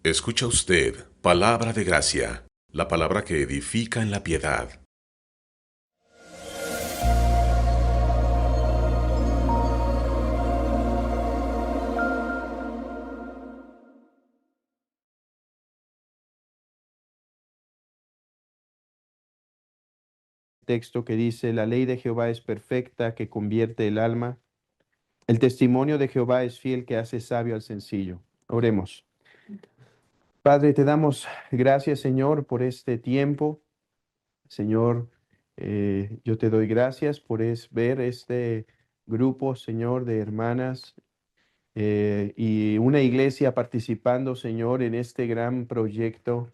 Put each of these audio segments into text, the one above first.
Escucha usted palabra de gracia, la palabra que edifica en la piedad. Texto que dice, la ley de Jehová es perfecta, que convierte el alma. El testimonio de Jehová es fiel, que hace sabio al sencillo. Oremos. Padre, te damos gracias, Señor, por este tiempo. Señor, yo te doy gracias por ver este grupo, Señor, de hermanas y una iglesia participando, Señor, en este gran proyecto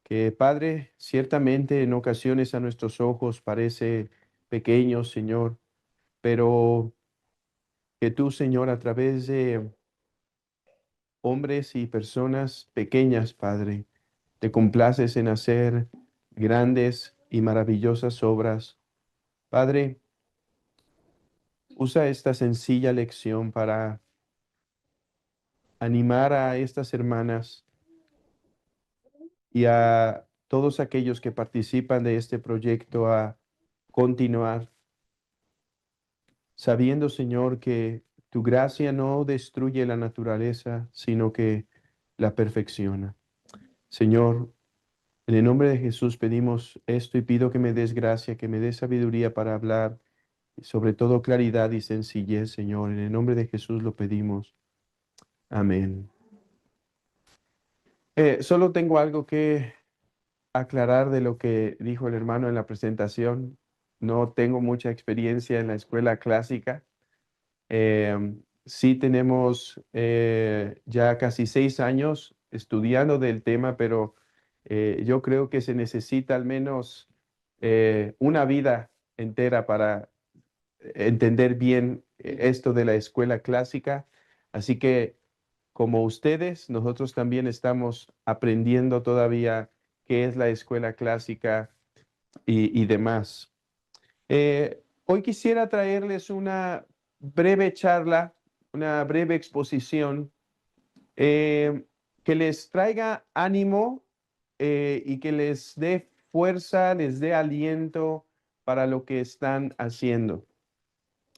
que, Padre, ciertamente en ocasiones a nuestros ojos parece pequeño, Señor, pero que tú, Señor, a través de hombres y personas pequeñas, Padre, te complaces en hacer grandes y maravillosas obras. Padre, usa esta sencilla lección para animar a estas hermanas y a todos aquellos que participan de este proyecto a continuar, sabiendo, Señor, que tu gracia no destruye la naturaleza, sino que la perfecciona. Señor, en el nombre de Jesús pedimos esto y pido que me des gracia, que me des sabiduría para hablar, y sobre todo claridad y sencillez, Señor. En el nombre de Jesús lo pedimos. Amén. Solo tengo algo que aclarar de lo que dijo el hermano en la presentación. No tengo mucha experiencia en la escuela clásica. Sí tenemos ya casi 6 años estudiando del tema, pero yo creo que se necesita al menos una vida entera para entender bien esto de la escuela clásica. Así que como ustedes, nosotros también estamos aprendiendo todavía qué es la escuela clásica y demás. Hoy quisiera traerles una breve charla, una breve exposición eh, que les traiga ánimo y que les dé fuerza, les dé aliento para lo que están haciendo,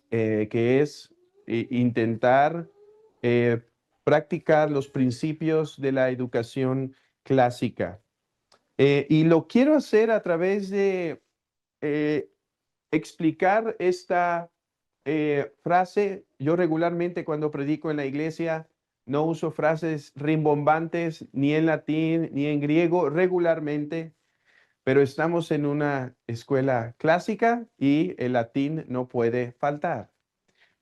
que es intentar eh, practicar los principios de la educación clásica. Y lo quiero hacer a través de eh, explicar esta frase. Yo regularmente cuando predico en la iglesia no uso frases rimbombantes ni en latín ni en griego regularmente, pero estamos en una escuela clásica y el latín no puede faltar.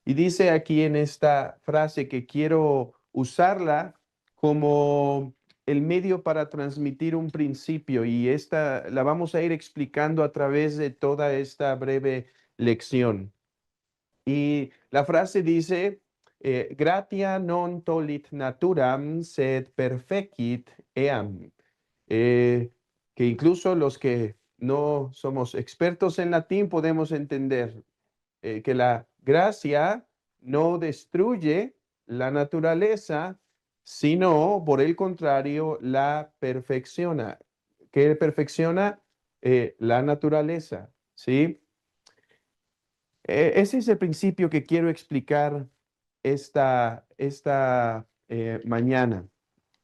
Y dice aquí en esta frase que quiero usarla como el medio para transmitir un principio, y esta la vamos a ir explicando a través de toda esta breve lección. Y la frase dice, gratia non tollit naturam, sed perfecit eam. Eh, que incluso los que no somos expertos en latín podemos entender que la gracia no destruye la naturaleza, sino por el contrario la perfecciona. ¿Qué perfecciona? La naturaleza, ¿sí? Ese es el principio que quiero explicar esta mañana,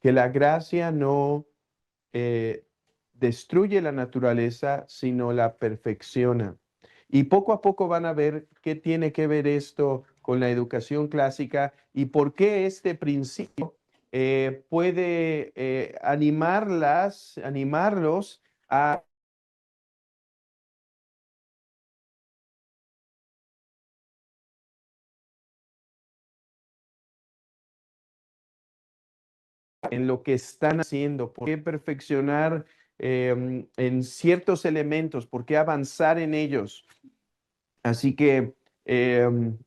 que la gracia no eh, destruye la naturaleza, sino la perfecciona. Y poco a poco van a ver qué tiene que ver esto con la educación clásica y por qué este principio puede animarlos a en lo que están haciendo, por qué perfeccionar en ciertos elementos, por qué avanzar en ellos. Así que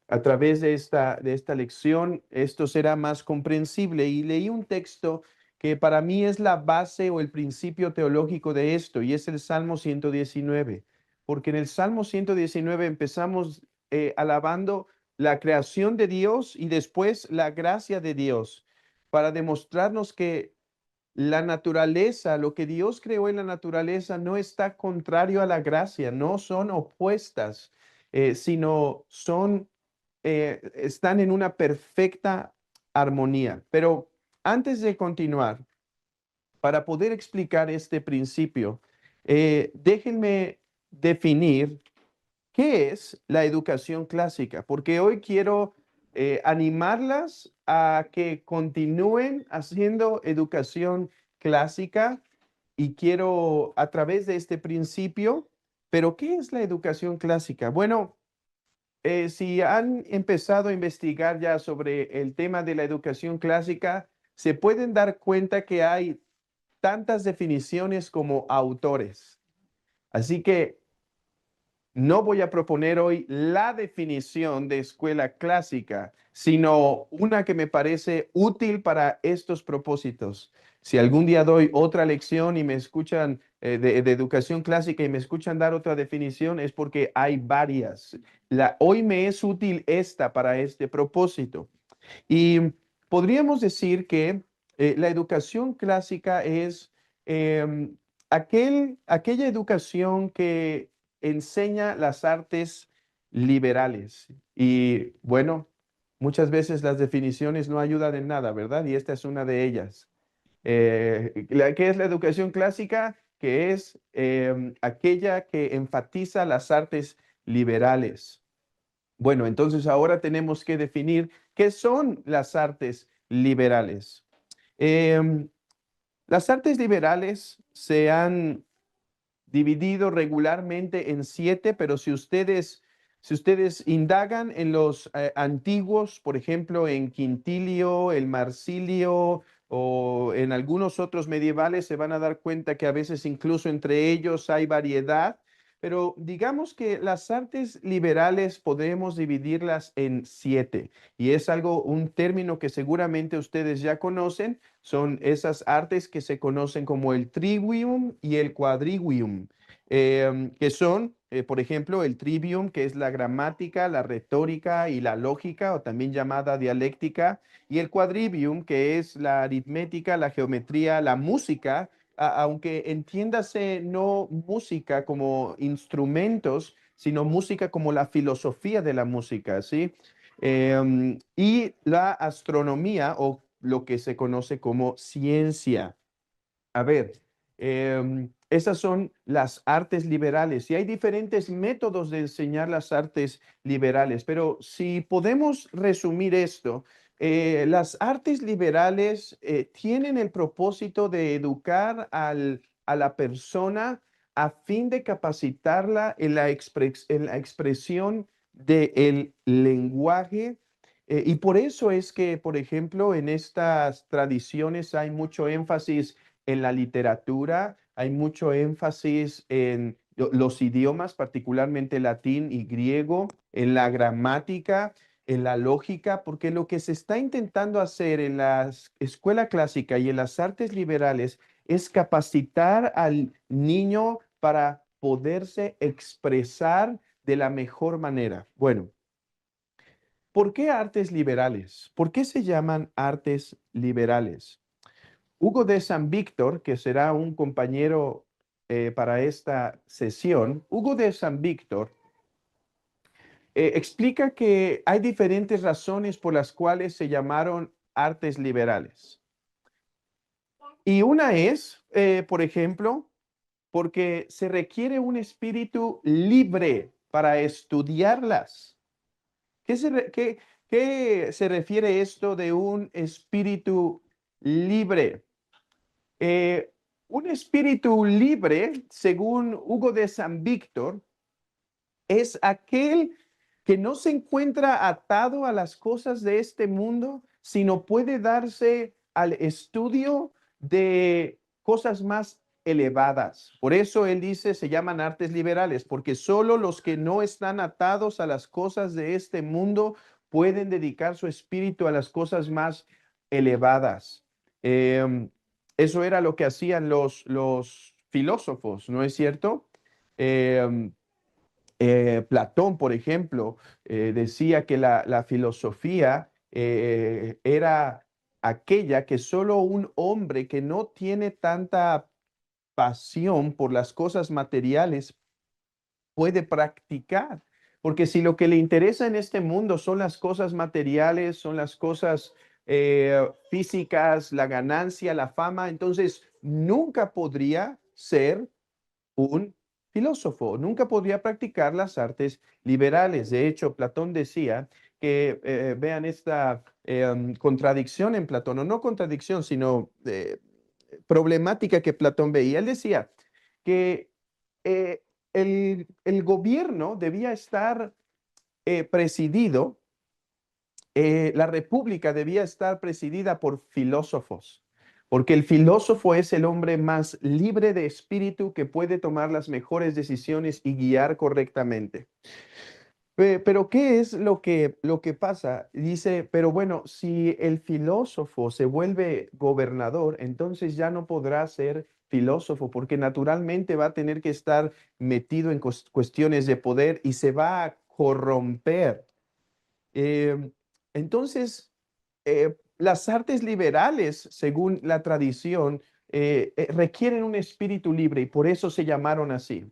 a través de esta lección, esto será más comprensible. Y leí un texto que para mí es la base o el principio teológico de esto, y es el Salmo 119. Porque en el Salmo 119 empezamos alabando la creación de Dios y después la gracia de Dios, para demostrarnos que la naturaleza, lo que Dios creó en la naturaleza no está contrario a la gracia, no son opuestas, sino están en una perfecta armonía. Pero antes de continuar, para poder explicar este principio, déjenme definir qué es la educación clásica, porque hoy quiero animarlas a que continúen haciendo educación clásica y quiero a través de este principio, pero ¿qué es la educación clásica? Bueno, si han empezado a investigar ya sobre el tema de la educación clásica, se pueden dar cuenta que hay tantas definiciones como autores. Así que no voy a proponer hoy la definición de escuela clásica, sino una que me parece útil para estos propósitos. Si algún día doy otra lección y me escuchan de educación clásica y me escuchan dar otra definición, es porque hay varias. Hoy me es útil esta para este propósito. Y podríamos decir que la educación clásica es aquella educación que enseña las artes liberales. Y bueno, muchas veces las definiciones no ayudan en nada, ¿verdad? Y esta es una de ellas. ¿Qué es la educación clásica? Que es aquella que enfatiza las artes liberales. Bueno, entonces ahora tenemos que definir qué son las artes liberales. Em, las artes liberales se han dividido regularmente en siete, pero si ustedes indagan en los antiguos, por ejemplo, en Quintilio, el Marsilio o en algunos otros medievales, se van a dar cuenta que a veces incluso entre ellos hay variedad. Pero digamos que las artes liberales podemos dividirlas en siete y es un término que seguramente ustedes ya conocen. Son esas artes que se conocen como el trivium y el quadrivium, que son, por ejemplo, el trivium, que es la gramática, la retórica y la lógica, o también llamada dialéctica, y el quadrivium, que es la aritmética, la geometría, la música, aunque entiéndase no música como instrumentos, sino música como la filosofía de la música, ¿sí? Y la astronomía o lo que se conoce como ciencia. A ver, esas son las artes liberales y hay diferentes métodos de enseñar las artes liberales, pero si podemos resumir esto, las artes liberales tienen el propósito de educar a la persona a fin de capacitarla en la expresión del lenguaje. Y por eso es que, por ejemplo, en estas tradiciones hay mucho énfasis en la literatura, hay mucho énfasis en los idiomas, particularmente latín y griego, en la gramática, en la lógica, porque lo que se está intentando hacer en la escuela clásica y en las artes liberales es capacitar al niño para poderse expresar de la mejor manera. Bueno, ¿por qué artes liberales? ¿Por qué se llaman artes liberales? Hugo de San Víctor, que será un compañero para esta sesión, Hugo de San Víctor explica que hay diferentes razones por las cuales se llamaron artes liberales. Y una es, por ejemplo, porque se requiere un espíritu libre para estudiarlas. ¿Qué se refiere esto de un espíritu libre? Eh, un espíritu libre, según Hugo de San Víctor, es aquel que no se encuentra atado a las cosas de este mundo, sino puede darse al estudio de cosas más elevadas. Por eso él dice, se llaman artes liberales, porque solo los que no están atados a las cosas de este mundo pueden dedicar su espíritu a las cosas más elevadas. Em, Eso era lo que hacían los filósofos, ¿no es cierto? Em, Platón, por ejemplo, decía que la filosofía era aquella que solo un hombre que no tiene tanta pasión por las cosas materiales puede practicar. Porque si lo que le interesa en este mundo son las cosas materiales, son las cosas físicas, la ganancia, la fama, entonces nunca podría ser un filósofo, nunca podría practicar las artes liberales. De hecho, Platón decía que, vean esta contradicción en Platón, o no contradicción, sino problemática que Platón veía. Él decía que eh, el gobierno debía estar presidido, la república debía estar presidida por filósofos, porque el filósofo es el hombre más libre de espíritu que puede tomar las mejores decisiones y guiar correctamente. Pero ¿qué es lo que pasa? Dice, pero bueno, si el filósofo se vuelve gobernador, entonces ya no podrá ser filósofo, porque naturalmente va a tener que estar metido en cuestiones de poder y se va a corromper. Em, entonces, las artes liberales, según la tradición, requieren un espíritu libre y por eso se llamaron así.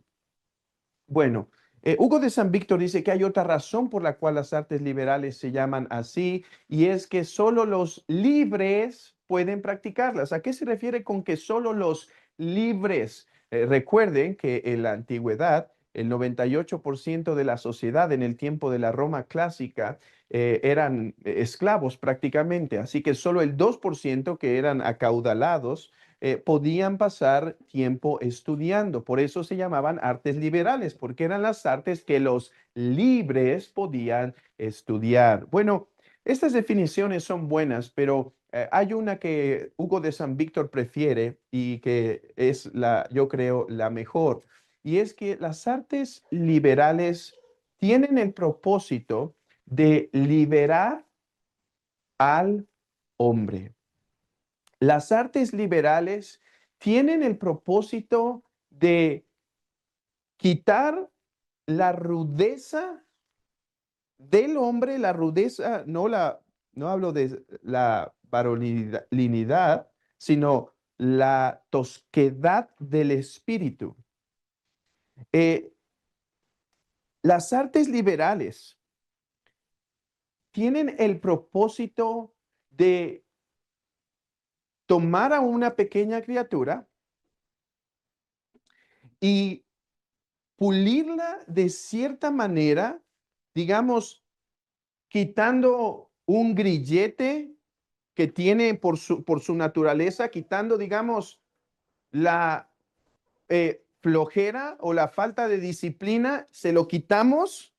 Bueno, Hugo de San Víctor dice que hay otra razón por la cual las artes liberales se llaman así, y es que solo los libres pueden practicarlas. ¿A qué se refiere con que solo los libres? Recuerden que en la antigüedad, el 98% de la sociedad en el tiempo de la Roma clásica eran esclavos prácticamente, así que solo el 2% que eran acaudalados podían pasar tiempo estudiando. Por eso se llamaban artes liberales, porque eran las artes que los libres podían estudiar. Bueno, estas definiciones son buenas, pero hay una que Hugo de San Víctor prefiere y que es la, yo creo, la mejor. Y es que las artes liberales tienen el propósito de liberar al hombre. Las artes liberales tienen el propósito de quitar la rudeza del hombre, la rudeza, no hablo de la varolinidad, sino la tosquedad del espíritu. Eh, las artes liberales tienen el propósito de tomar a una pequeña criatura y pulirla de cierta manera, digamos, quitando un grillete que tiene por su naturaleza, quitando, digamos, la flojera o la falta de disciplina, se lo quitamos,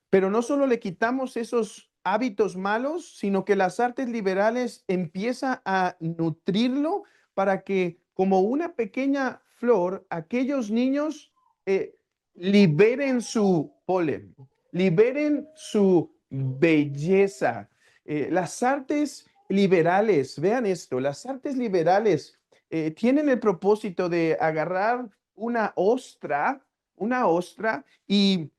pero no solo le quitamos esos hábitos malos, sino que las artes liberales empiezan a nutrirlo para que, como una pequeña flor, aquellos niños eh, liberen su polen, liberen su belleza. Las artes liberales, vean esto, las artes liberales tienen el propósito de agarrar una ostra y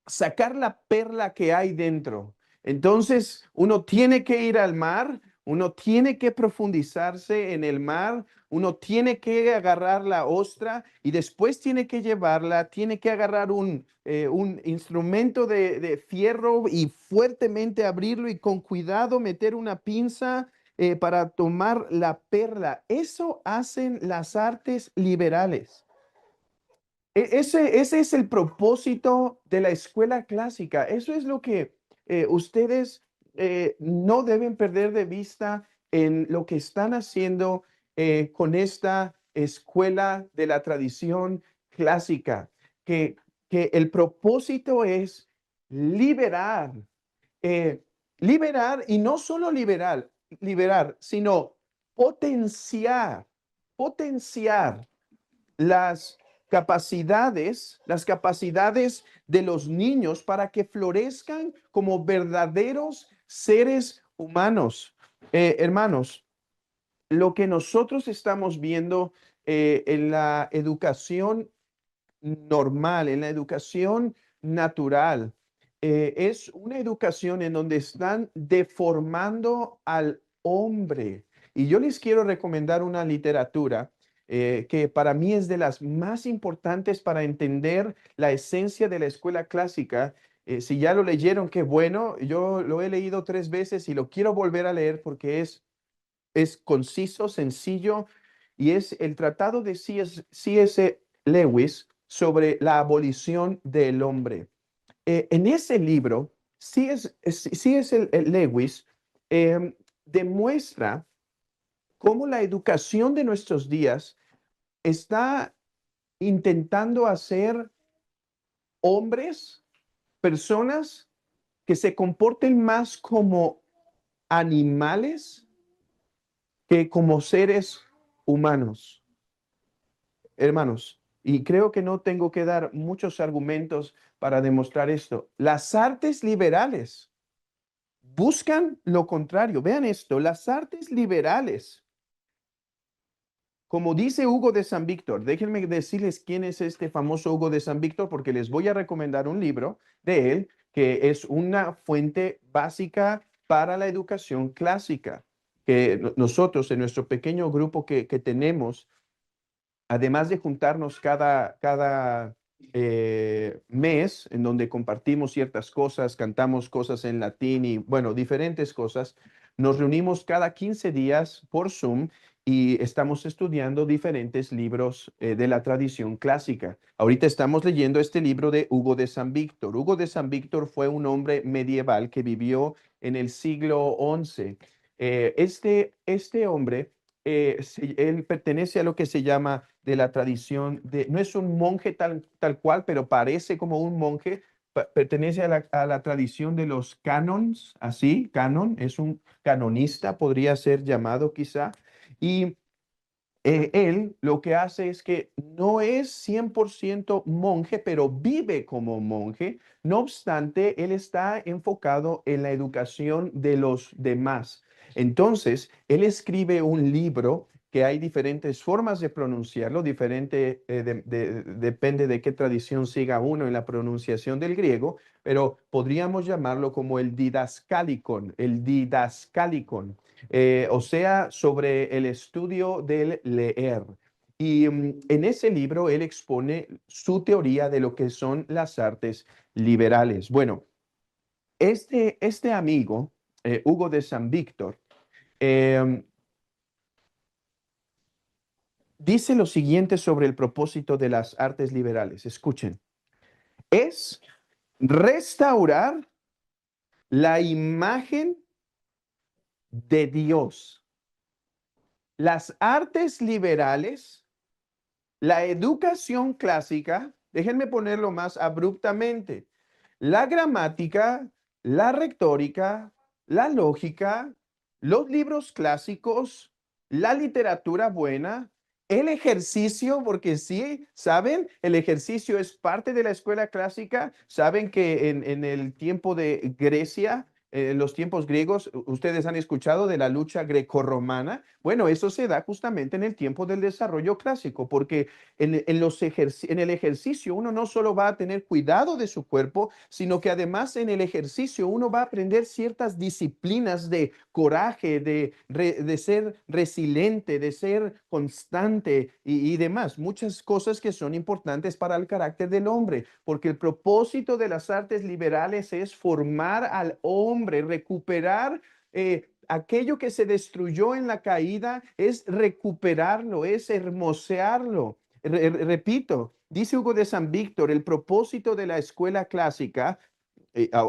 sacar la perla que hay dentro. Entonces, uno tiene que ir al mar, uno tiene que profundizarse en el mar, uno tiene que agarrar la ostra y después tiene que llevarla, tiene que agarrar un instrumento de fierro y fuertemente abrirlo y con cuidado meter una pinza para tomar la perla. Eso hacen las artes liberales. Ese es el propósito de la escuela clásica. Eso es lo que ustedes no deben perder de vista en lo que están haciendo con esta escuela de la tradición clásica, que, que el propósito es liberar, eh, liberar y no solo liberar, sino potenciar, potenciar las capacidades de los niños para que florezcan como verdaderos seres humanos. Hermanos, lo que nosotros estamos viendo en la educación normal, en la educación natural, es una educación en donde están deformando al hombre. Y yo les quiero recomendar una literatura que para mí es de las más importantes para entender la esencia de la escuela clásica. Si ya lo leyeron, qué bueno. Yo lo he leído 3 veces y lo quiero volver a leer porque es conciso, sencillo, y es el tratado de C.S. Lewis sobre la abolición del hombre. En ese libro, C.S. Lewis demuestra cómo la educación de nuestros días está intentando hacer hombres, personas que se comporten más como animales que como seres humanos. Hermanos, y creo que no tengo que dar muchos argumentos para demostrar esto. Las artes liberales buscan lo contrario. Vean esto, las artes liberales, como dice Hugo de San Víctor, déjenme decirles quién es este famoso Hugo de San Víctor porque les voy a recomendar un libro de él que es una fuente básica para la educación clásica, que nosotros en nuestro pequeño grupo que tenemos, además de juntarnos cada mes, en donde compartimos ciertas cosas, cantamos cosas en latín y, bueno, diferentes cosas, nos reunimos cada 15 días por Zoom y estamos estudiando diferentes libros de la tradición clásica. Ahorita estamos leyendo este libro de Hugo de San Víctor. Hugo de San Víctor fue un hombre medieval que vivió en el siglo XI. Este hombre él pertenece a lo que se llama de la tradición de, no es un monje tal cual, pero parece como un monje, pertenece a la tradición de los canons, así, canon, es un canonista, podría ser llamado quizá, y él lo que hace es que no es 100% monje, pero vive como monje. No obstante, él está enfocado en la educación de los demás. Entonces, él escribe un libro que hay diferentes formas de pronunciarlo, diferente, depende de qué tradición siga uno en la pronunciación del griego, pero podríamos llamarlo como el didascalicon, o sea, sobre el estudio del leer. Y en ese libro él expone su teoría de lo que son las artes liberales. Bueno, este amigo, Hugo de San Víctor, em, dice lo siguiente sobre el propósito de las artes liberales. Escuchen, es restaurar la imagen de Dios. Las artes liberales, la educación clásica, déjenme ponerlo más abruptamente, la gramática, la retórica, la lógica, los libros clásicos, la literatura buena, el ejercicio, porque sí, saben, el ejercicio es parte de la escuela clásica. Saben que en el tiempo de Grecia, los tiempos griegos, ustedes han escuchado de la lucha grecorromana. Bueno, eso se da justamente en el tiempo del desarrollo clásico, porque en el ejercicio uno no solo va a tener cuidado de su cuerpo, sino que además en el ejercicio uno va a aprender ciertas disciplinas de coraje, de ser resiliente, de ser constante y demás. Muchas cosas que son importantes para el carácter del hombre, porque el propósito de las artes liberales es formar al hombre, recuperar aquello que se destruyó en la caída, es recuperarlo, es hermosearlo. Repito, dice Hugo de San Víctor, el propósito de la escuela clásica,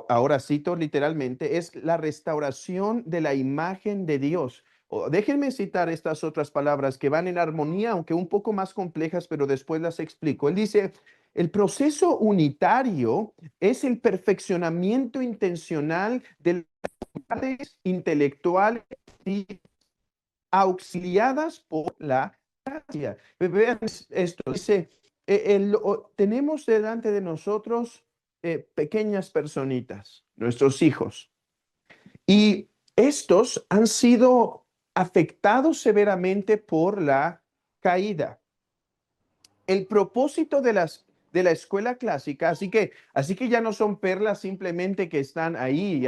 ahora cito literalmente, es la restauración de la imagen de Dios. Déjenme citar estas otras palabras que van en armonía, aunque un poco más complejas, pero después las explico. Él dice, el proceso unitario es el perfeccionamiento intencional de las artes intelectuales y auxiliadas por la gracia. Vean esto, dice, tenemos delante de nosotros pequeñas personitas, nuestros hijos, y estos han sido afectados severamente por la caída. El propósito de la escuela clásica, así que ya no son perlas simplemente que están ahí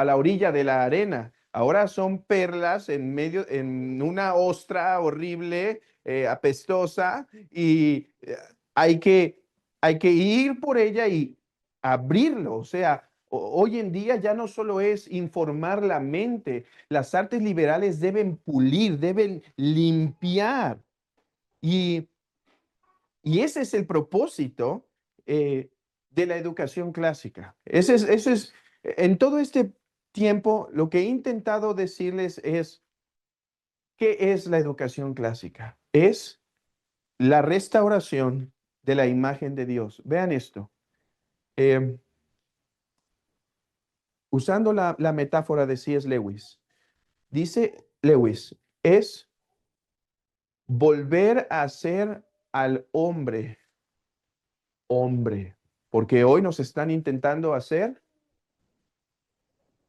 a la orilla de la arena. Ahora son perlas en medio, en una ostra horrible, apestosa, y hay que ir por ella y abrirlo. O sea, hoy en día ya no solo es informar la mente, las artes liberales deben pulir, deben limpiar. Y, y ese es el propósito de la educación clásica. Ese es, en todo este tiempo, lo que he intentado decirles es, ¿qué es la educación clásica? Es la restauración de la imagen de Dios. Vean esto. Eh, Usando la metáfora de C.S. Lewis, dice Lewis, es volver a ser al hombre, hombre, porque hoy nos están intentando hacer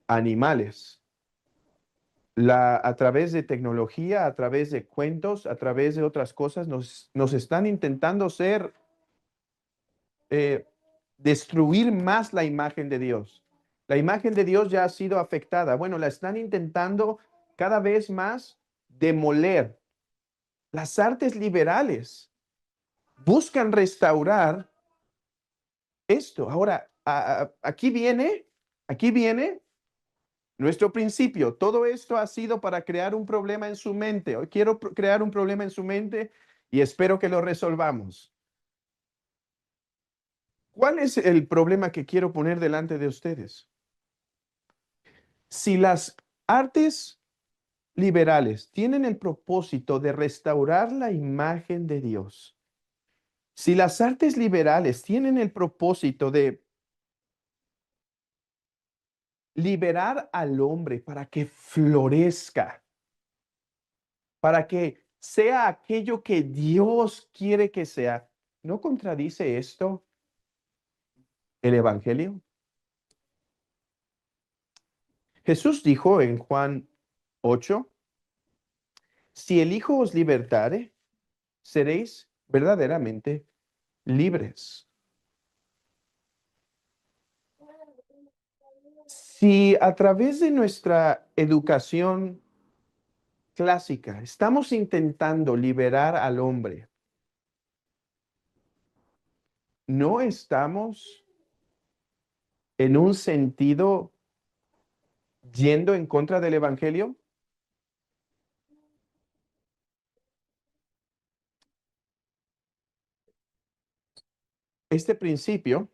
animales. A través de tecnología, a través de cuentos, a través de otras cosas, nos están intentando eh, destruir más la imagen de Dios. La imagen de Dios ya ha sido afectada. Bueno, la están intentando cada vez más demoler. Las artes liberales buscan restaurar esto. Ahora, aquí viene nuestro principio. Todo esto ha sido para crear un problema en su mente. Hoy quiero crear un problema en su mente y espero que lo resolvamos. ¿Cuál es el problema que quiero poner delante de ustedes? Si las artes liberales tienen el propósito de restaurar la imagen de Dios, si las artes liberales tienen el propósito de liberar al hombre para que florezca, para que sea aquello que Dios quiere que sea, ¿no contradice esto el Evangelio? Jesús dijo en Juan 8, si el Hijo os libertare, seréis verdaderamente libres. Si a través de nuestra educación clásica estamos intentando liberar al hombre, ¿no estamos en un sentido yendo en contra del Evangelio? Este principio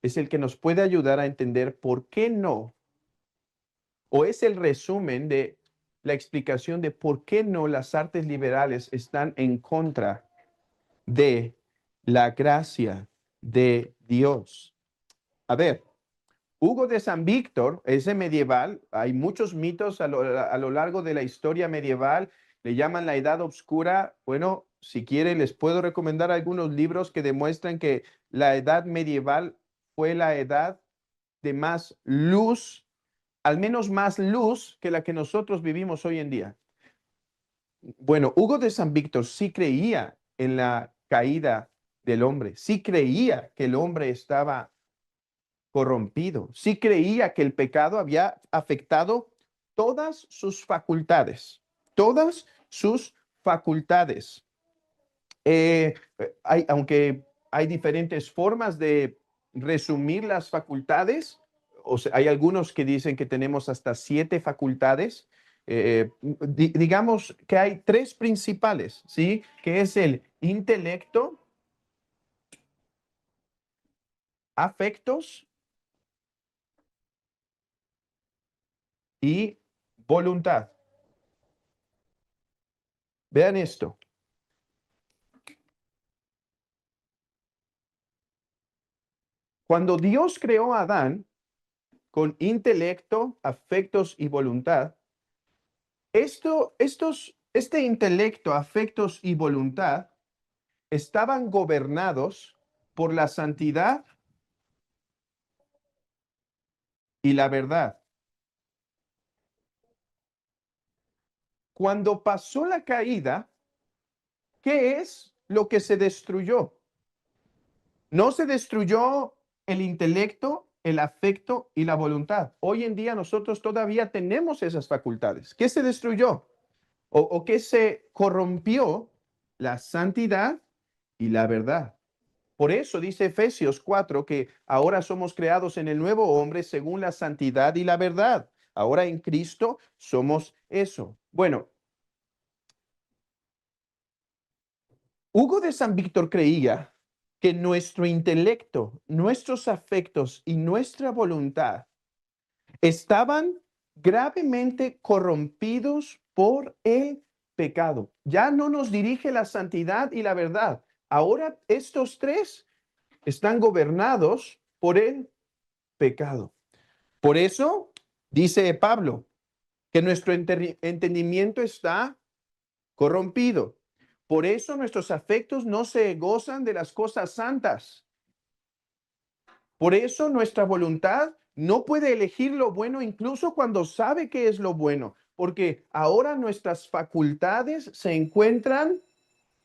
es el que nos puede ayudar a entender por qué no, o es el resumen de la explicación de por qué no las artes liberales están en contra de la gracia de Dios. A ver, Hugo de San Víctor, ese medieval, hay muchos mitos a lo largo de la historia medieval, le llaman la Edad Oscura. Bueno, si quieren, les puedo recomendar algunos libros que demuestran que la Edad medieval fue la edad de más luz, al menos más luz que la que nosotros vivimos hoy en día. Bueno, Hugo de San Víctor sí creía en la caída del hombre, sí creía que el hombre estaba corrompido, sí creía que el pecado había afectado todas sus facultades, todas sus facultades. Aunque hay diferentes formas de resumir las facultades, o sea, hay algunos que dicen que tenemos hasta 7 facultades. Digamos que hay 3 principales, ¿sí? Que es el intelecto, afectos y voluntad. Vean esto. Cuando Dios creó a Adán con intelecto, afectos y voluntad, este intelecto, afectos y voluntad estaban gobernados por la santidad y la verdad. Cuando pasó la caída, ¿qué es lo que se destruyó? No se destruyó el intelecto, el afecto y la voluntad. Hoy en día nosotros todavía tenemos esas facultades. ¿Qué se destruyó? ¿O qué se corrompió? La santidad y la verdad. Por eso dice Efesios 4 que ahora somos creados en el nuevo hombre según la santidad y la verdad. Ahora en Cristo somos eso. Bueno, Hugo de San Víctor creía que nuestro intelecto, nuestros afectos y nuestra voluntad estaban gravemente corrompidos por el pecado. Ya no nos dirige la santidad y la verdad. Ahora estos tres están gobernados por el pecado. Por eso dice Pablo que nuestro entendimiento está corrompido. Por eso nuestros afectos no se gozan de las cosas santas. Por eso nuestra voluntad no puede elegir lo bueno incluso cuando sabe que es lo bueno, porque ahora nuestras facultades se encuentran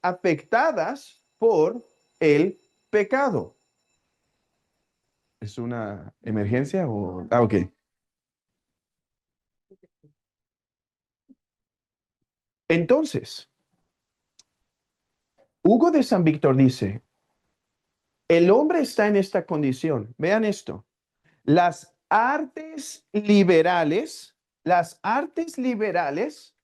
afectadas por el pecado. ¿Es una emergencia o...? Ah, ok. Entonces, Hugo de San Víctor dice, el hombre está en esta condición. Vean esto. Las artes liberales, las artes liberales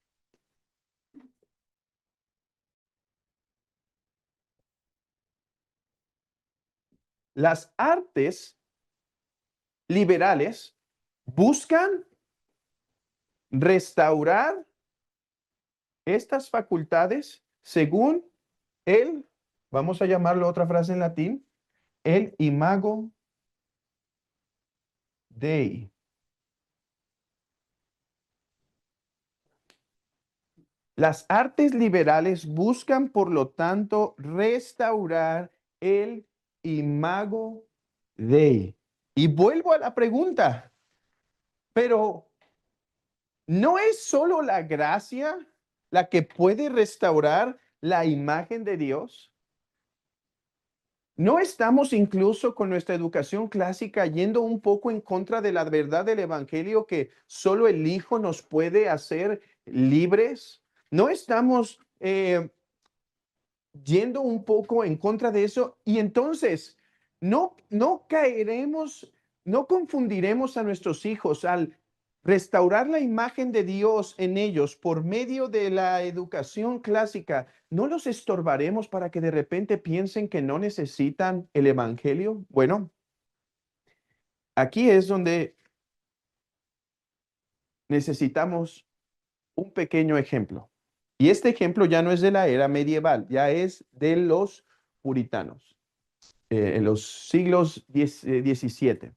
Las artes liberales buscan restaurar estas facultades según el, vamos a llamarlo otra frase en latín, el imago Dei. Las artes liberales buscan, por lo tanto, restaurar el imago Dei. Y vuelvo a la pregunta, pero ¿no es solo la gracia la que puede restaurar la imagen de Dios? ¿No estamos incluso con nuestra educación clásica yendo un poco en contra de la verdad del Evangelio que solo el Hijo nos puede hacer libres? ¿No estamos yendo un poco en contra de eso? Y entonces, no caeremos, no confundiremos a nuestros hijos al restaurar la imagen de Dios en ellos por medio de la educación clásica. ¿No los estorbaremos para que de repente piensen que no necesitan el evangelio? Bueno, aquí es donde necesitamos un pequeño ejemplo. Y este ejemplo ya no es de la era medieval, ya es de los puritanos, en los siglos XVII.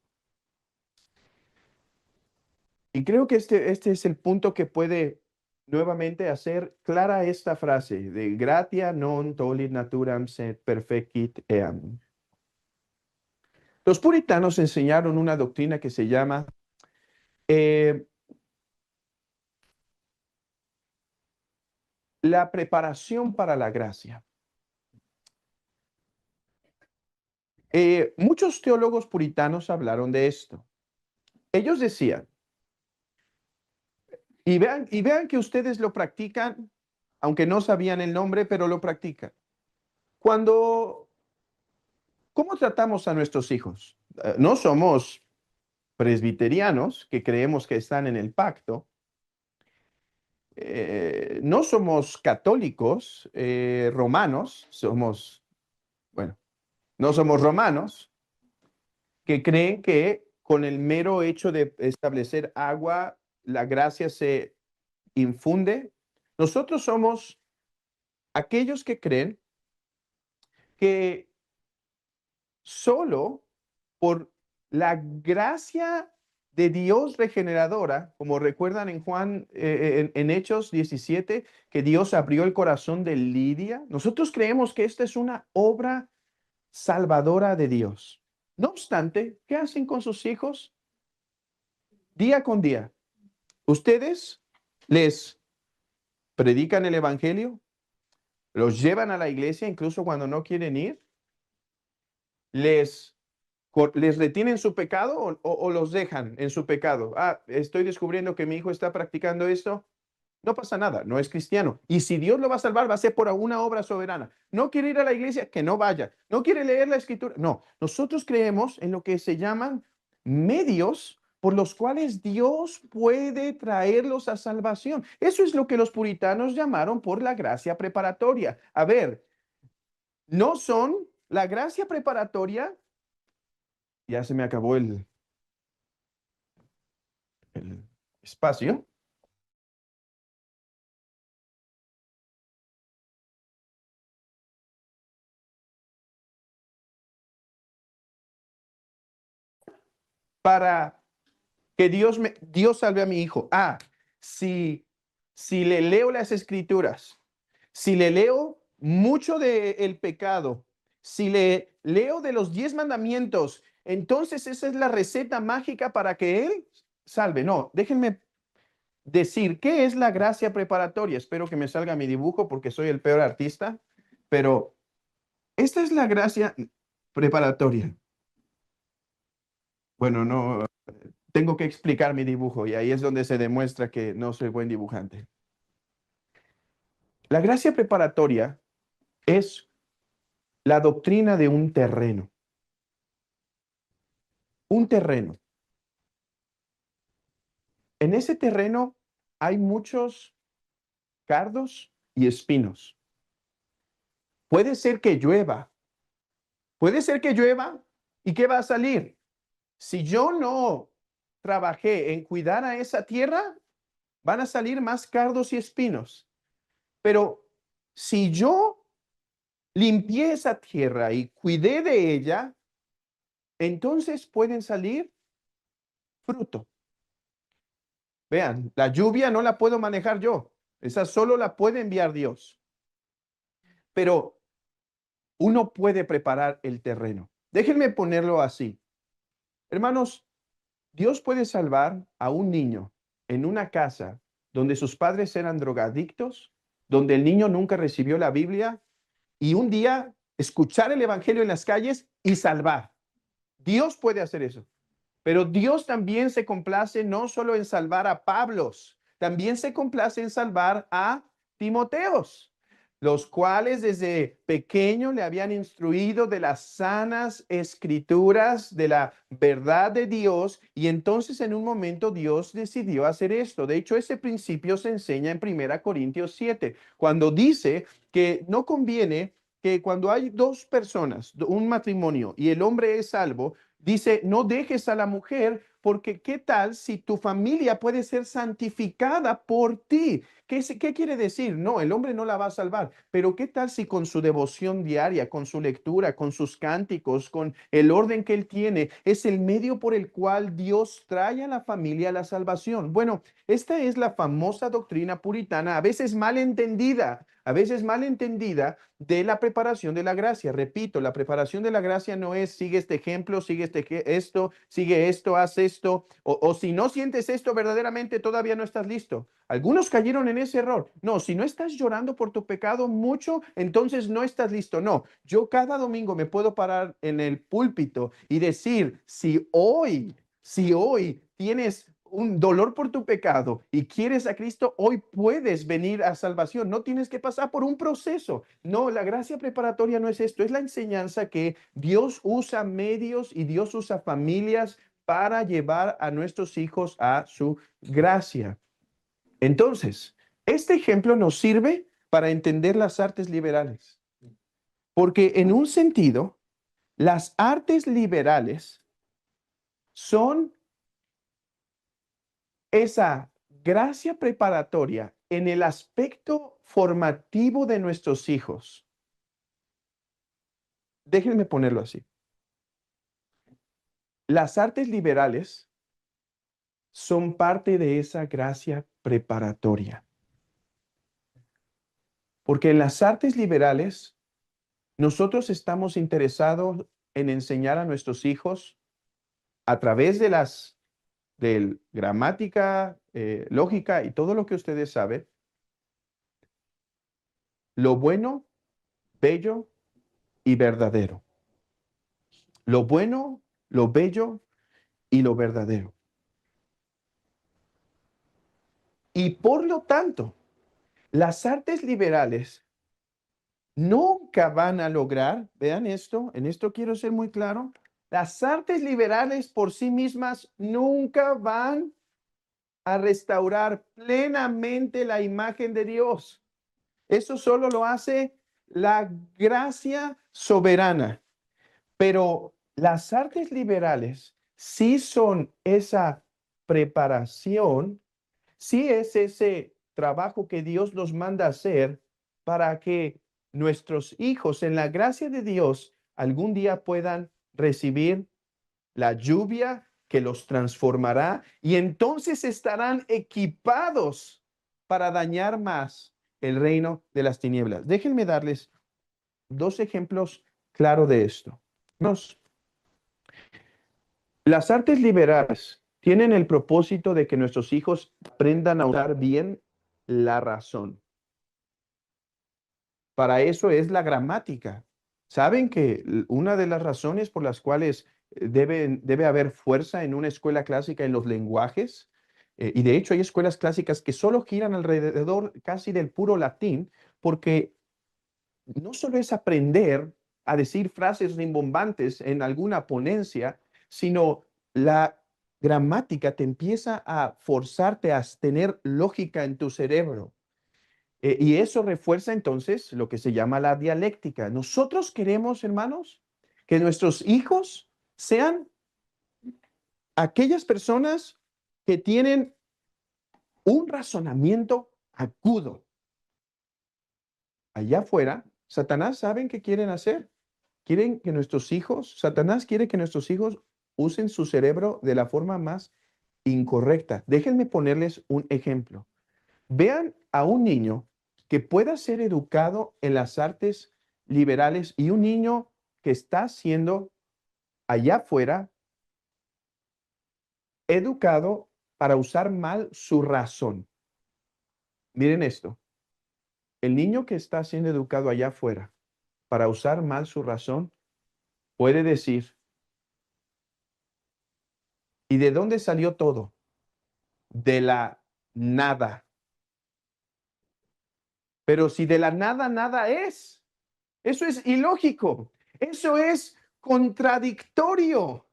Y creo que este es el punto que puede nuevamente hacer clara esta frase de gratia non tollit naturam sed perfecit eam. Los puritanos enseñaron una doctrina que se llama eh, la preparación para la gracia. Muchos teólogos puritanos hablaron de esto. Ellos decían, y vean que ustedes lo practican, aunque no sabían el nombre, pero lo practican. ¿Cómo tratamos a nuestros hijos? No somos presbiterianos que creemos que están en el pacto. No somos católicos romanos, bueno, no somos romanos que creen que con el mero hecho de establecer agua, la gracia se infunde. Nosotros somos aquellos que creen que solo por la gracia de Dios regeneradora, como recuerdan en Juan, en Hechos 17, que Dios abrió el corazón de Lidia. Nosotros creemos que esta es una obra salvadora de Dios. No obstante, ¿qué hacen con sus hijos? Día con día. Ustedes les predican el evangelio, los llevan a la iglesia incluso cuando no quieren ir, les ¿Les retienen su pecado o los dejan en su pecado? Ah, estoy descubriendo que mi hijo está practicando esto. No pasa nada, no es cristiano. Y si Dios lo va a salvar, va a ser por una obra soberana. No quiere ir a la iglesia, que no vaya. No quiere leer la escritura. No, nosotros creemos en lo que se llaman medios por los cuales Dios puede traerlos a salvación. Eso es lo que los puritanos llamaron por la gracia preparatoria. A ver, no son la gracia preparatoria. Ya se me acabó el espacio. Para que Dios salve a mi hijo. Ah, si, si le leo las escrituras, si le leo mucho del pecado, si le leo de los 10 mandamientos, entonces esa es la receta mágica para que él salve. No, déjenme decir, ¿qué es la gracia preparatoria? Espero que me salga mi dibujo porque soy el peor artista, pero esta es la gracia preparatoria. Bueno, no, tengo que explicar mi dibujo y ahí es donde se demuestra que no soy buen dibujante. La gracia preparatoria es la doctrina de un terreno. Un terreno. En ese terreno hay muchos cardos y espinos. Puede ser que llueva. Puede ser que llueva y ¿qué va a salir? Si yo no trabajé en cuidar a esa tierra, van a salir más cardos y espinos. Pero si yo limpié esa tierra y cuidé de ella, entonces pueden salir fruto. Vean, la lluvia no la puedo manejar yo. Esa solo la puede enviar Dios. Pero uno puede preparar el terreno. Déjenme ponerlo así. Hermanos, Dios puede salvar a un niño en una casa donde sus padres eran drogadictos, donde el niño nunca recibió la Biblia y un día escuchar el evangelio en las calles y salvar. Dios puede hacer eso. Pero Dios también se complace no solo en salvar a Pablos, también se complace en salvar a Timoteos, los cuales desde pequeño le habían instruido de las sanas escrituras, de la verdad de Dios, y entonces en un momento Dios decidió hacer esto. De hecho, ese principio se enseña en 1 Corintios 7, cuando dice que no conviene que cuando hay dos personas, un matrimonio, y el hombre es salvo, dice, no dejes a la mujer porque qué tal si tu familia puede ser santificada por ti. ¿Qué quiere decir? No, el hombre no la va a salvar, pero qué tal si con su devoción diaria, con su lectura, con sus cánticos, con el orden que él tiene, es el medio por el cual Dios trae a la familia la salvación. Bueno, esta es la famosa doctrina puritana, a veces mal entendida de la preparación de la gracia. Repito, la preparación de la gracia no es sigue este ejemplo, sigue esto, sigue esto, haz esto, o si no sientes esto verdaderamente todavía no estás listo. Algunos cayeron en ese error. No, si no estás llorando por tu pecado mucho, entonces no estás listo. No, yo cada domingo me puedo parar en el púlpito y decir, si hoy tienes un dolor por tu pecado y quieres a Cristo, hoy puedes venir a salvación. No tienes que pasar por un proceso. No, la gracia preparatoria no es esto, es la enseñanza que Dios usa medios y Dios usa familias para llevar a nuestros hijos a su gracia. Entonces, este ejemplo nos sirve para entender las artes liberales, porque en un sentido, las artes liberales son esa gracia preparatoria en el aspecto formativo de nuestros hijos. Déjenme ponerlo así. Las artes liberales son parte de esa gracia preparatoria. Porque en las artes liberales, nosotros estamos interesados en enseñar a nuestros hijos a través de gramática, lógica y todo lo que ustedes saben, lo bueno, bello y verdadero. Lo bueno, lo bello y lo verdadero. Y por lo tanto, las artes liberales nunca van a lograr, vean esto, en esto quiero ser muy claro, las artes liberales por sí mismas nunca van a restaurar plenamente la imagen de Dios. Eso solo lo hace la gracia soberana. Pero las artes liberales sí son esa preparación, sí es ese trabajo que Dios nos manda hacer para que nuestros hijos en la gracia de Dios algún día puedan recibir la lluvia que los transformará y entonces estarán equipados para dañar más el reino de las tinieblas. Déjenme darles dos ejemplos claros de esto. Las artes liberales tienen el propósito de que nuestros hijos aprendan a usar bien la razón. Para eso es la gramática. ¿Saben que una de las razones por las cuales debe haber fuerza en una escuela clásica en los lenguajes? Y de hecho hay escuelas clásicas que solo giran alrededor casi del puro latín, porque no solo es aprender a decir frases rimbombantes en alguna ponencia, sino la gramática te empieza a forzarte a tener lógica en tu cerebro. Y eso refuerza entonces lo que se llama la dialéctica. Nosotros queremos, hermanos, que nuestros hijos sean aquellas personas que tienen un razonamiento agudo. Allá afuera, Satanás, ¿saben qué quieren hacer? Quieren que nuestros hijos, Satanás quiere que nuestros hijos usen su cerebro de la forma más incorrecta. Déjenme ponerles un ejemplo. Vean a un niño que pueda ser educado en las artes liberales y un niño que está siendo allá afuera educado para usar mal su razón. Miren esto. El niño que está siendo educado allá afuera para usar mal su razón puede decir, ¿y de dónde salió todo? De la nada. Pero si de la nada nada es, eso es ilógico, eso es contradictorio.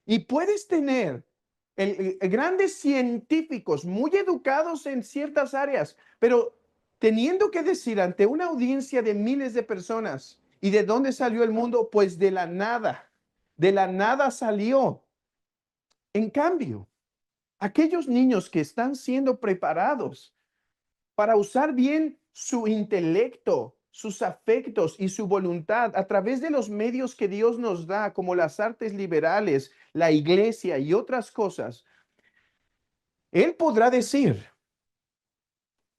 Y puedes tener grandes científicos muy educados en ciertas áreas, pero teniendo que decir ante una audiencia de miles de personas, ¿y de dónde salió el mundo? Pues de la nada salió. En cambio, aquellos niños que están siendo preparados para usar bien su intelecto, sus afectos y su voluntad a través de los medios que Dios nos da, como las artes liberales, la iglesia y otras cosas, Él podrá decir,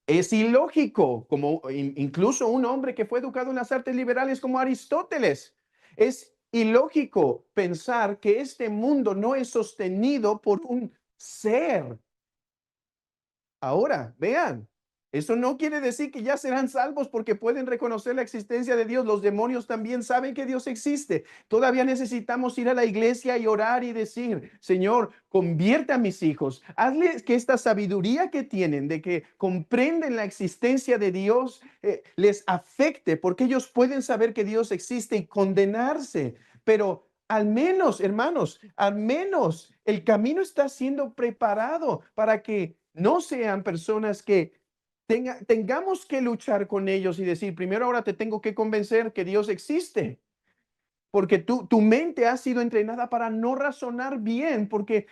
es ilógico, como incluso un hombre que fue educado en las artes liberales como Aristóteles, es ilógico pensar que este mundo no es sostenido por un ser. Ahora, vean, eso no quiere decir que ya serán salvos porque pueden reconocer la existencia de Dios. Los demonios también saben que Dios existe. Todavía necesitamos ir a la iglesia y orar y decir, Señor, convierte a mis hijos. Hazles que esta sabiduría que tienen de que comprenden la existencia de Dios les afecte porque ellos pueden saber que Dios existe y condenarse. Pero al menos, hermanos, al menos el camino está siendo preparado para que no sean personas que tengamos que luchar con ellos y decir, primero ahora te tengo que convencer que Dios existe, porque tu mente ha sido entrenada para no razonar bien, porque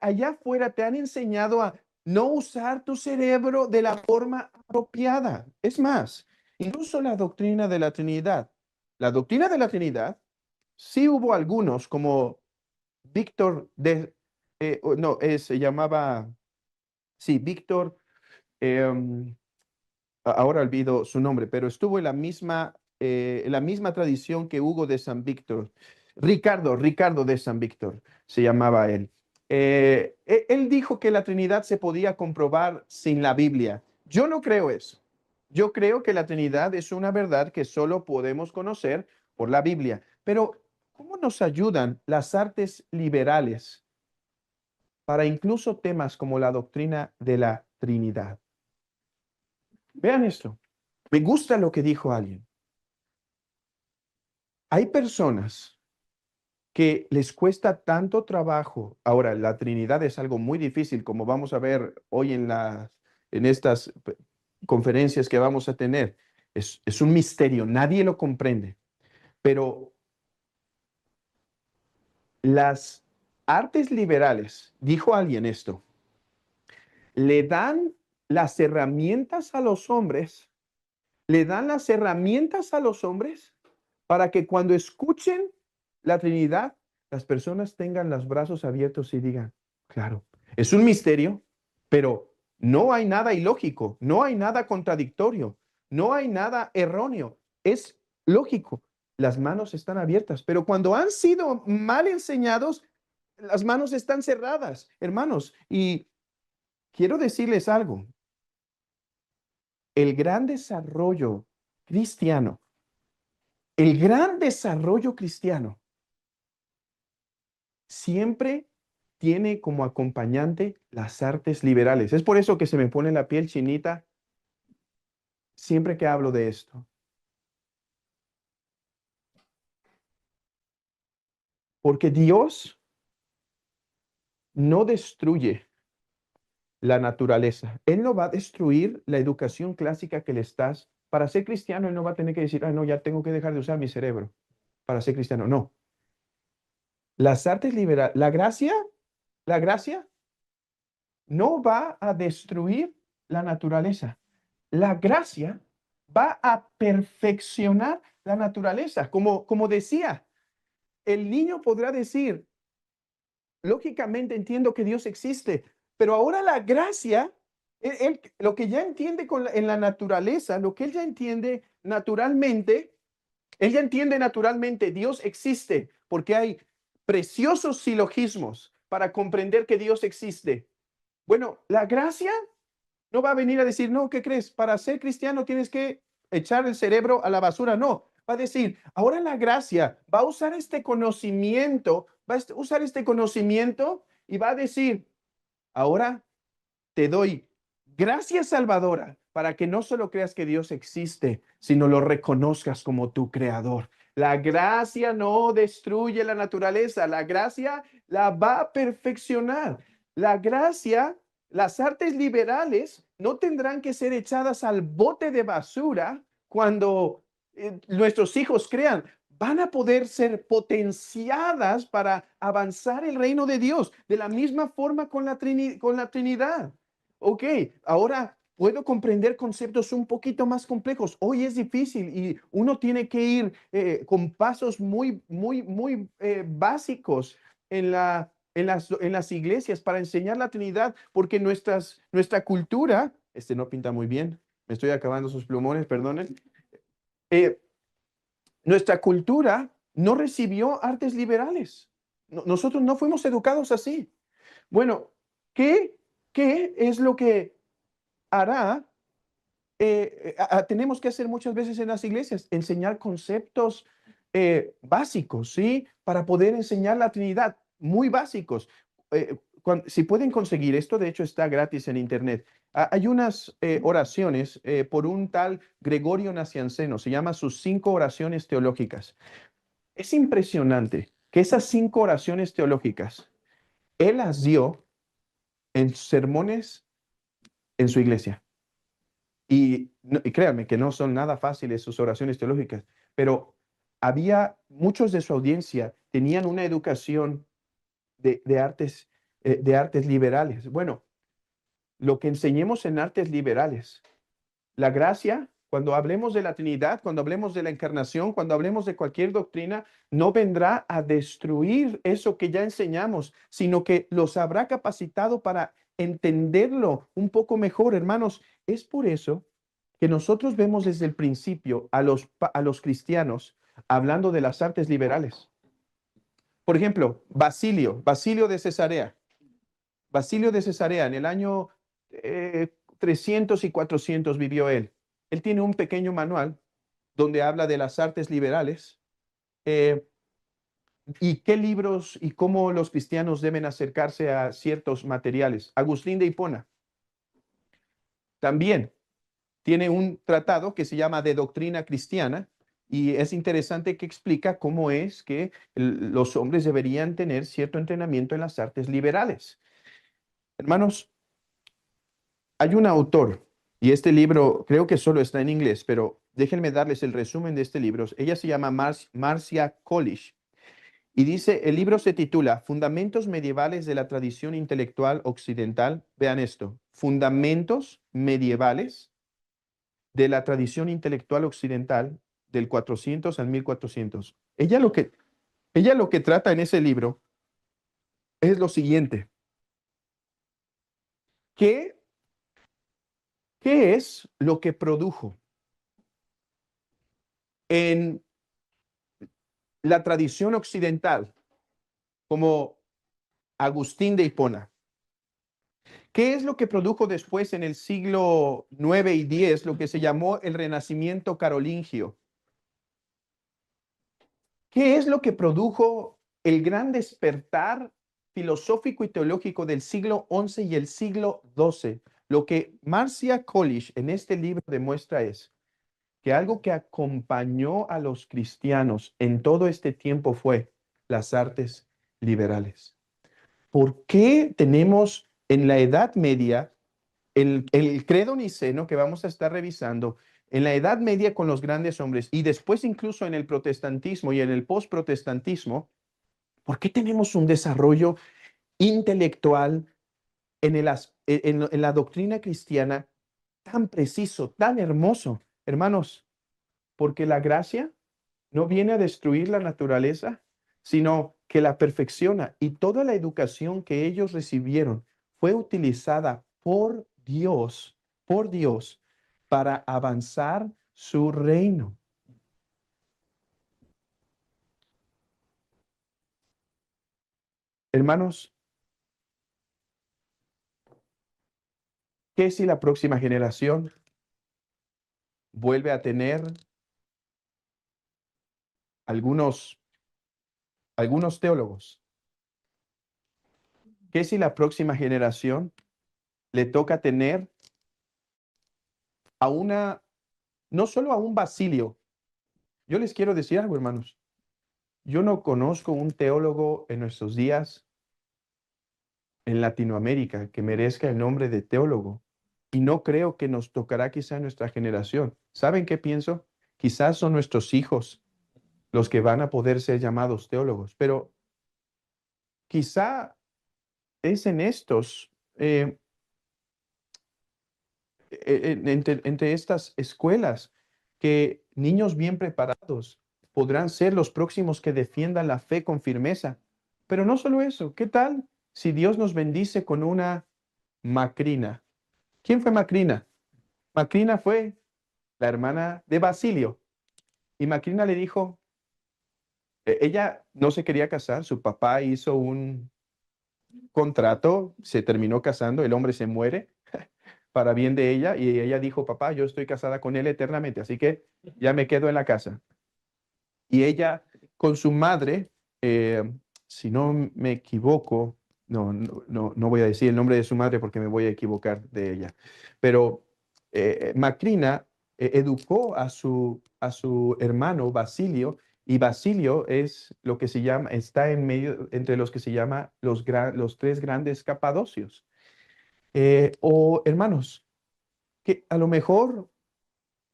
allá afuera te han enseñado a no usar tu cerebro de la forma apropiada. Es más, incluso la doctrina de la Trinidad. La doctrina de la Trinidad, sí hubo algunos como Víctor de, no, se llamaba, sí, Víctor, ahora olvido su nombre, pero estuvo en la misma tradición que Hugo de San Víctor. Ricardo de San Víctor se llamaba él. Él dijo que la Trinidad se podía comprobar sin la Biblia. Yo no creo eso. Yo creo que la Trinidad es una verdad que solo podemos conocer por la Biblia. Pero ¿Cómo nos ayudan las artes liberales para incluso temas como la doctrina de la Trinidad? Vean esto. Me gusta lo que dijo alguien. Hay personas que les cuesta tanto trabajo. Ahora, la Trinidad es algo muy difícil, como vamos a ver hoy en estas conferencias que vamos a tener. Es un misterio, nadie lo comprende. Pero las artes liberales, dijo alguien esto, le dan las herramientas a los hombres, le dan las herramientas a los hombres para que cuando escuchen la Trinidad, las personas tengan los brazos abiertos y digan, claro, es un misterio, pero no hay nada ilógico, no hay nada contradictorio, no hay nada erróneo, es lógico. Las manos están abiertas, pero cuando han sido mal enseñados, las manos están cerradas, hermanos. Y quiero decirles algo, el gran desarrollo cristiano, el gran desarrollo cristiano siempre tiene como acompañante las artes liberales. Es por eso que se me pone la piel chinita siempre que hablo de esto. Porque Dios no destruye la naturaleza. Él no va a destruir la educación clásica que le estás. Para ser cristiano, él no va a tener que decir, ah, no, ya tengo que dejar de usar mi cerebro para ser cristiano. No. Las artes liberales, la gracia no va a destruir la naturaleza. La gracia va a perfeccionar la naturaleza. Como decía, el niño podrá decir, lógicamente entiendo que Dios existe, pero ahora la gracia, lo que ya entiende en la naturaleza, lo que él ya entiende naturalmente, él ya entiende naturalmente, Dios existe, porque hay preciosos silogismos para comprender que Dios existe. Bueno, la gracia no va a venir a decir, no, ¿qué crees? Para ser cristiano tienes que echar el cerebro a la basura. No, va a decir, ahora la gracia va a usar este conocimiento, va a usar este conocimiento y va a decir, ahora te doy gracia salvadora para que no solo creas que Dios existe, sino lo reconozcas como tu creador. La gracia no destruye la naturaleza, la gracia la va a perfeccionar. La gracia, las artes liberales no tendrán que ser echadas al bote de basura cuando nuestros hijos crean. Van a poder ser potenciadas para avanzar el reino de Dios, de la misma forma con la Trinidad. Ok, ahora puedo comprender conceptos un poquito más complejos. Hoy es difícil y uno tiene que ir con pasos muy básicos en las iglesias para enseñar la Trinidad, porque nuestra cultura, no pinta muy bien, me estoy acabando sus plumones, perdonen. Eh, Nuestra cultura no recibió artes liberales. Nosotros no fuimos educados así. Bueno, ¿qué, qué es lo que hará, tenemos que hacer muchas veces en las iglesias, enseñar conceptos básicos, ¿sí? Para poder enseñar la Trinidad, muy básicos. Si pueden conseguir esto, de hecho está gratis en internet. Hay unas oraciones por un tal Gregorio Nacianceno, se llama sus 5 oraciones teológicas. Es impresionante que esas 5 oraciones teológicas, él las dio en sermones en su iglesia. Y créanme que no son nada fáciles sus oraciones teológicas, pero muchos de su audiencia tenían una educación de artes liberales. Bueno, lo que enseñemos en artes liberales, la gracia, cuando hablemos de la Trinidad, cuando hablemos de la encarnación, cuando hablemos de cualquier doctrina, no vendrá a destruir eso que ya enseñamos, sino que los habrá capacitado para entenderlo un poco mejor, hermanos. Es por eso que nosotros vemos desde el principio a los cristianos hablando de las artes liberales. Por ejemplo, Basilio de Cesarea. Basilio de Cesarea, en el año 300 y 400 vivió él. Él tiene un pequeño manual donde habla de las artes liberales. Eh, ¿Y qué libros y cómo los cristianos deben acercarse a ciertos materiales? Agustín de Hipona también tiene un tratado que se llama De Doctrina Cristiana y es interesante que explica cómo es que los hombres deberían tener cierto entrenamiento en las artes liberales. Hermanos, hay un autor y este libro creo que solo está en inglés, pero déjenme darles el resumen de este libro. Ella se llama Marcia Kolish. Y dice, el libro se titula Fundamentos medievales de la tradición intelectual occidental. Vean esto, Fundamentos medievales de la tradición intelectual occidental del 400 al 1400. Ella lo que trata en ese libro es lo siguiente. ¿Qué, qué es lo que produjo en la tradición occidental como Agustín de Hipona? ¿Qué es lo que produjo después en el siglo IX y X, lo que se llamó el Renacimiento carolingio? ¿Qué es lo que produjo el gran despertar filosófico y teológico del siglo XI y el siglo XII? Lo que Marcia Kolish en este libro demuestra es que algo que acompañó a los cristianos en todo este tiempo fue las artes liberales. ¿Por qué tenemos en la Edad Media el credo niceno que vamos a estar revisando en la Edad Media con los grandes hombres y después incluso en el protestantismo y en el postprotestantismo? ¿Por qué tenemos un desarrollo intelectual en la doctrina cristiana tan preciso, tan hermoso? Hermanos, porque la gracia no viene a destruir la naturaleza, sino que la perfecciona. Y toda la educación que ellos recibieron fue utilizada por Dios, para avanzar su reino. Hermanos, ¿qué si la próxima generación vuelve a tener algunos, algunos teólogos? ¿Qué si la próxima generación le toca tener a no solo a un Basilio? Yo les quiero decir algo, hermanos. Yo no conozco un teólogo en nuestros días en Latinoamérica que merezca el nombre de teólogo. Y no creo que nos tocará quizá en nuestra generación. ¿Saben qué pienso? Quizás son nuestros hijos los que van a poder ser llamados teólogos, pero quizá es en estos, entre estas escuelas, que niños bien preparados podrán ser los próximos que defiendan la fe con firmeza. Pero no solo eso, ¿qué tal si Dios nos bendice con una Macrina? ¿Quién fue Macrina? Macrina fue la hermana de Basilio. Y Macrina le dijo, ella no se quería casar, su papá hizo un contrato, se terminó casando, el hombre se muere para bien de ella y ella dijo, papá, yo estoy casada con él eternamente, así que ya me quedo en la casa. Y ella con su madre, si no me equivoco, no voy a decir el nombre de su madre porque me voy a equivocar de ella, pero Macrina educó a su hermano Basilio, y Basilio es lo que se llama, está en medio entre los que se llama los tres grandes capadocios. O hermanos, que a lo mejor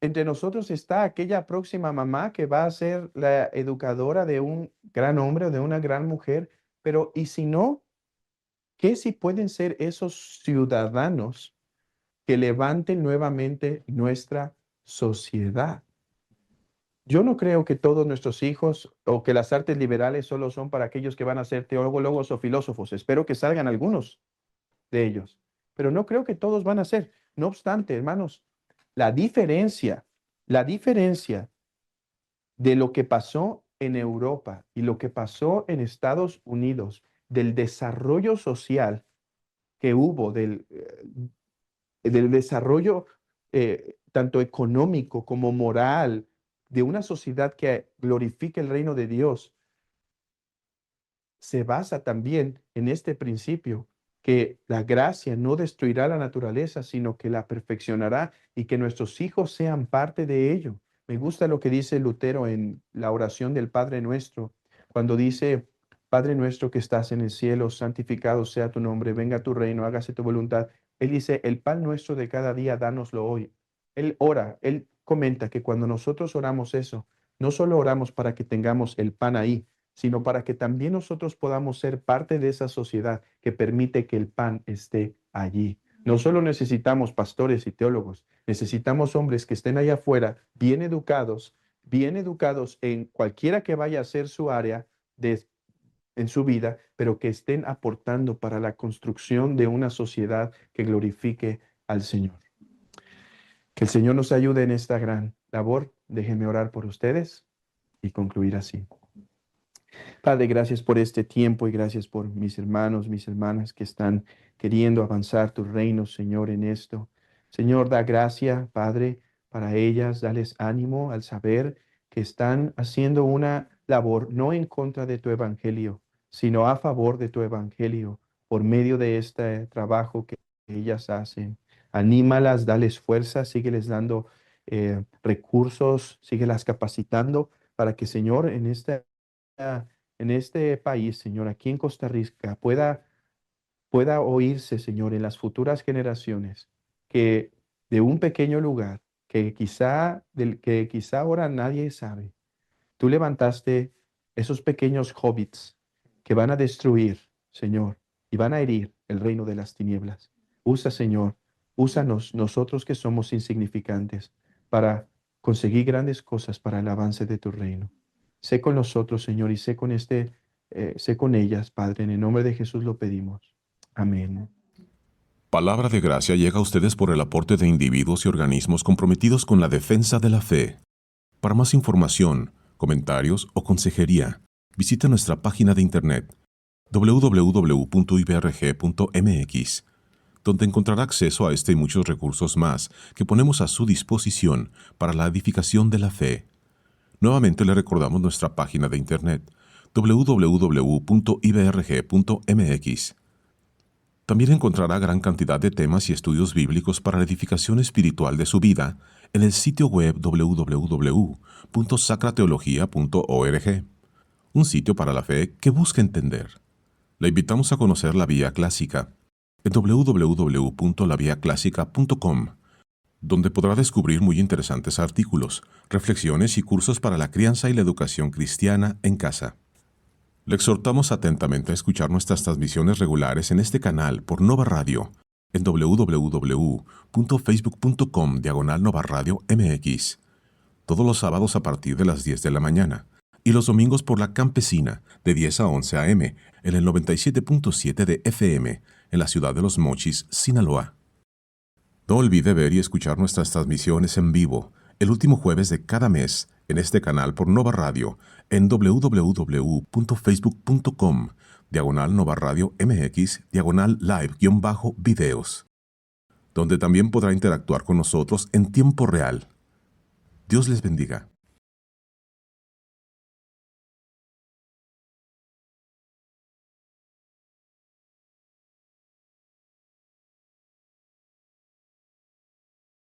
entre nosotros está aquella próxima mamá que va a ser la educadora de un gran hombre o de una gran mujer, pero ¿y si no? ¿Qué si pueden ser esos ciudadanos que levanten nuevamente nuestra sociedad? Yo no creo que todos nuestros hijos o que las artes liberales solo son para aquellos que van a ser teólogos o filósofos. Espero que salgan algunos de ellos, pero no creo que todos van a ser. No obstante, hermanos, la diferencia, la diferencia de lo que pasó en Europa y lo que pasó en Estados Unidos, del desarrollo social que hubo, del desarrollo tanto económico como moral, de una sociedad que glorifique el reino de Dios, se basa también en este principio, que la gracia no destruirá la naturaleza, sino que la perfeccionará y que nuestros hijos sean parte de ello. Me gusta lo que dice Lutero en la oración del Padre Nuestro, cuando dice, Padre nuestro que estás en el cielo, santificado sea tu nombre, venga tu reino, hágase tu voluntad. Él dice, el pan nuestro de cada día, dánoslo hoy. Él ora, él comenta que cuando nosotros oramos eso, no solo oramos para que tengamos el pan ahí, sino para que también nosotros podamos ser parte de esa sociedad que permite que el pan esté allí. No solo necesitamos pastores y teólogos, necesitamos hombres que estén allá afuera, bien educados en cualquiera que vaya a ser su área en su vida, pero que estén aportando para la construcción de una sociedad que glorifique al Señor. Que el Señor nos ayude en esta gran labor. Déjenme orar por ustedes y concluir así. Padre, gracias por este tiempo y gracias por mis hermanos, mis hermanas que están queriendo avanzar tu reino, Señor, en esto. Señor, da gracia, Padre, para ellas, dales ánimo al saber que están haciendo una labor no en contra de tu evangelio, sino a favor de tu evangelio por medio de este trabajo que ellas hacen. Anímalas, dales fuerza, sígueles dando recursos, síguelas capacitando para que, Señor, en este país, Señor, aquí en Costa Rica, pueda oírse, Señor, en las futuras generaciones, que de un pequeño lugar, que quizá ahora nadie sabe, tú levantaste esos pequeños hobbits que van a destruir, Señor, y van a herir el reino de las tinieblas. Usa, Señor, úsanos nosotros que somos insignificantes para conseguir grandes cosas para el avance de tu reino. Sé con nosotros, Señor, y sé con ellas, Padre. En el nombre de Jesús lo pedimos. Amén. Palabra de Gracia llega a ustedes por el aporte de individuos y organismos comprometidos con la defensa de la fe. Para más información, comentarios o consejería, visita nuestra página de internet www.ibrg.mx, donde encontrará acceso a este y muchos recursos más que ponemos a su disposición para la edificación de la fe. Nuevamente le recordamos nuestra página de internet www.ibrg.mx. También encontrará gran cantidad de temas y estudios bíblicos para la edificación espiritual de su vida en el sitio web www.sacrateología.org, un sitio para la fe que busca entender. La invitamos a conocer la Vía Clásica en www.laviaclásica.com, donde podrá descubrir muy interesantes artículos, reflexiones y cursos para la crianza y la educación cristiana en casa. Le exhortamos atentamente a escuchar nuestras transmisiones regulares en este canal por Nova Radio en www.facebook.com/Nova Radio MX, todos los sábados a partir de las 10 de la mañana y los domingos por la Campesina de 10 a 11 a.m. en el 97.7 de FM en la ciudad de Los Mochis, Sinaloa. No olvide ver y escuchar nuestras transmisiones en vivo el último jueves de cada mes en este canal por Nova Radio en www.facebook.com/Nova Radio MX /live-videos, donde también podrá interactuar con nosotros en tiempo real. Dios les bendiga.